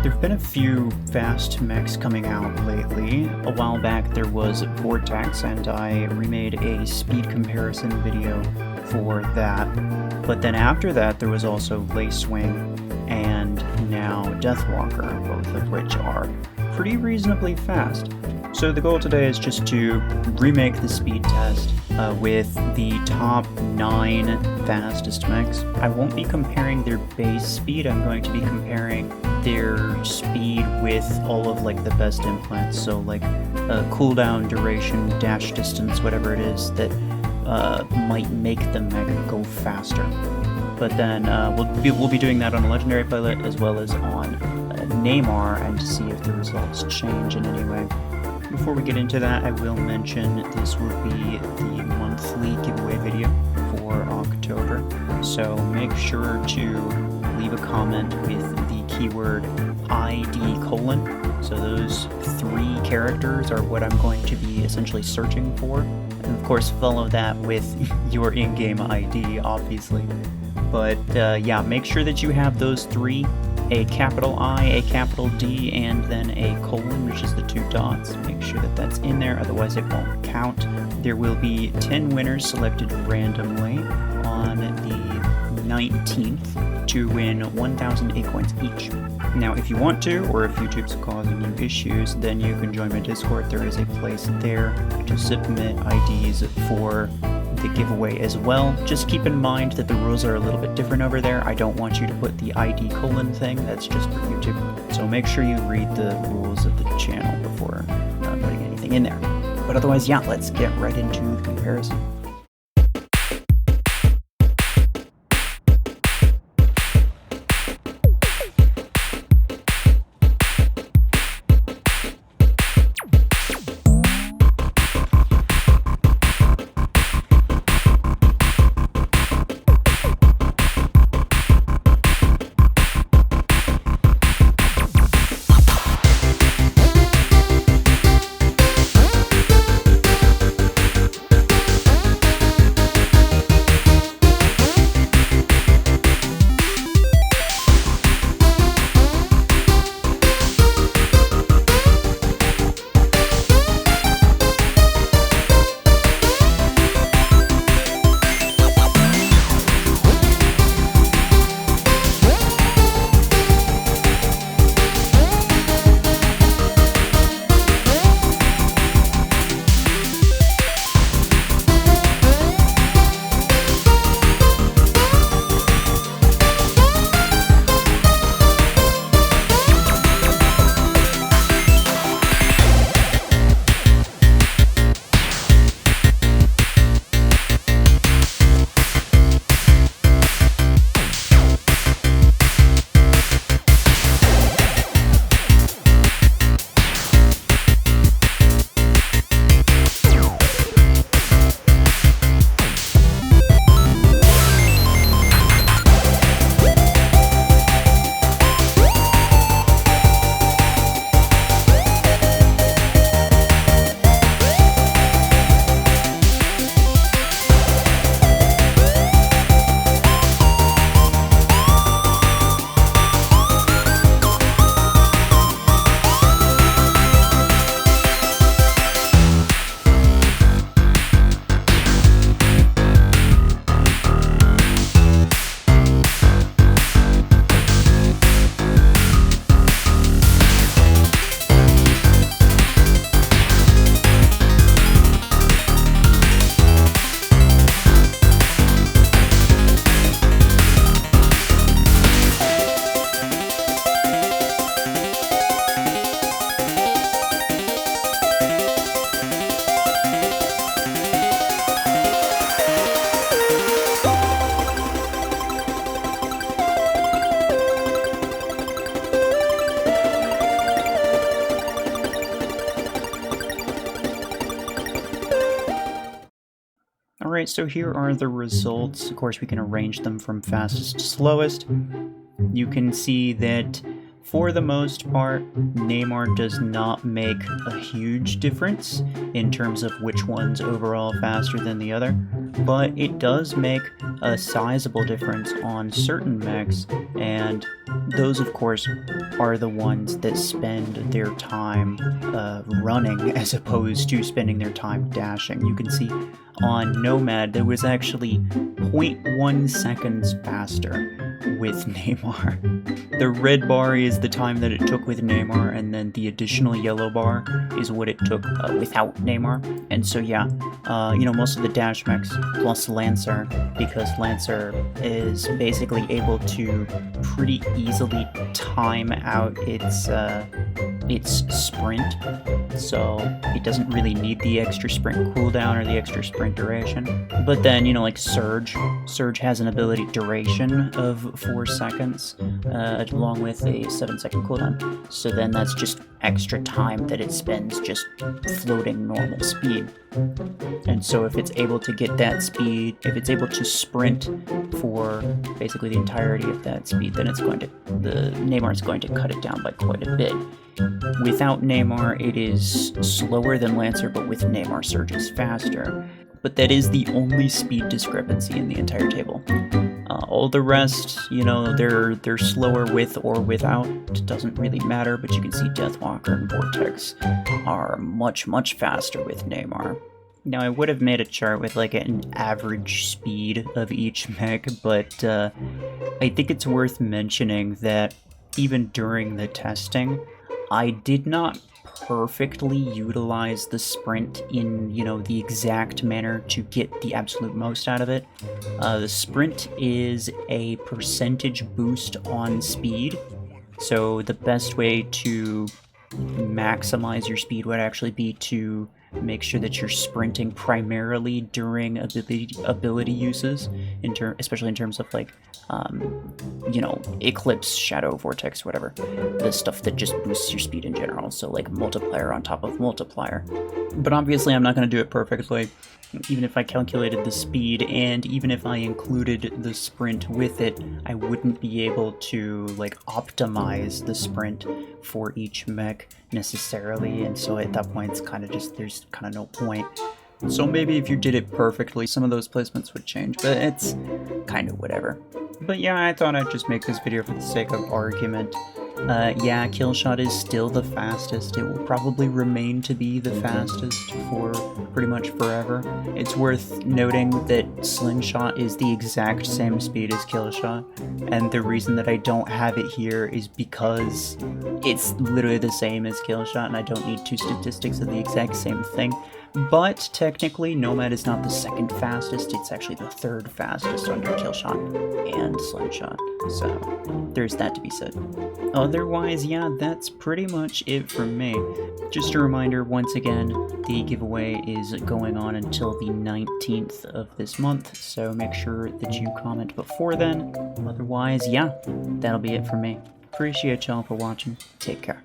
There've been a few fast mechs coming out lately. A while back there was Vortex, and I remade a speed comparison video for that. But then after that there was also Lacewing and now Deathwalker, both of which are pretty reasonably fast. So the goal today is just to remake the speed test with the top 9 fastest mechs. I won't be comparing their base speed, I'm going to be comparing their speed with all of like the best implants, so like cooldown, duration, dash distance, whatever it is that might make the mech go faster. But then we'll be doing that on a legendary playlet as well as on Neymar, and to see if the results change in any way. Before we get into that, I will mention this will be the monthly giveaway video for October, so make sure to leave a comment with the keyword ID:. So those 3 characters are what I'm going to be essentially searching for, and of course follow that with your in-game ID, obviously. But yeah, make sure that you have those 3, a capital I, a capital D, and then a colon, which is the 2 dots. Make sure that that's in there, otherwise it won't count. There will be 10 winners selected randomly on the 19th to win 1,000 Acoins each. Now, if you want to, or if YouTube's causing you issues, then you can join my Discord. There is a place there to submit IDs for the giveaway as well. Just keep in mind that the rules are a little bit different over there. I don't want you to put the ID: thing, that's just for YouTube. So make sure you read the rules of the channel before putting anything in there. But otherwise, yeah, let's get right into the comparison. Alright, so here are the results. Of course, we can arrange them from fastest to slowest. You can see that for the most part, Neymar does not make a huge difference in terms of which one's overall faster than the other, but it does make a sizable difference on certain mechs, and those, of course, are the ones that spend their time running as opposed to spending their time dashing. You can see on Nomad there was actually 0.1 seconds faster with Neymar. The red bar is the time that it took with Neymar, and then the additional yellow bar is what it took without Neymar. And so yeah, most of the dash mechs plus Lancer, because Lancer is basically able to pretty easily time out its sprint, so it doesn't really need the extra sprint cooldown or the extra sprint duration. But then, like Surge has an ability duration of 4 seconds, along with a 7-second cooldown. So then that's just extra time that it spends just floating normal speed. And so if it's able to get that speed, if it's able to sprint for basically the entirety of that speed, then the Neymar is going to cut it down by quite a bit. Without Neymar, it is slower than Lancer, but with Neymar, Surge is faster. But that is the only speed discrepancy in the entire table. All the rest, they're slower with or without. It doesn't really matter, but you can see Deathwalker and Vortex are much, much faster with Neymar. Now, I would have made a chart with like an average speed of each mech, but I think it's worth mentioning that even during the testing, I did not perfectly utilize the sprint in, the exact manner to get the absolute most out of it. The sprint is a percentage boost on speed, so the best way to maximize your speed would actually be to make sure that you're sprinting primarily during ability uses, especially in terms of like, Eclipse, Shadow, Vortex, whatever. The stuff that just boosts your speed in general, so like multiplier on top of multiplier. But obviously I'm not going to do it perfectly, even if I calculated the speed, and even if I included the sprint with it, I wouldn't be able to like optimize the sprint for each mech necessarily, and so at that point it's kind of just, there's kind of no point. So maybe if you did it perfectly, some of those placements would change, but it's kind of whatever. But yeah, I thought I'd just make this video for the sake of argument. Yeah, Killshot is still the fastest. It will probably remain to be the fastest for pretty much forever. It's worth noting that Slingshot is the exact same speed as Killshot, and the reason that I don't have it here is because it's literally the same as Killshot, and I don't need two statistics of the exact same thing. But technically, Nomad is not the second fastest, it's actually the third fastest under Killshot and Slingshot, so there's that to be said. Otherwise, yeah, that's pretty much it from me. Just a reminder, once again, the giveaway is going on until the 19th of this month, so make sure that you comment before then. Otherwise, yeah, that'll be it from me. Appreciate y'all for watching. Take care.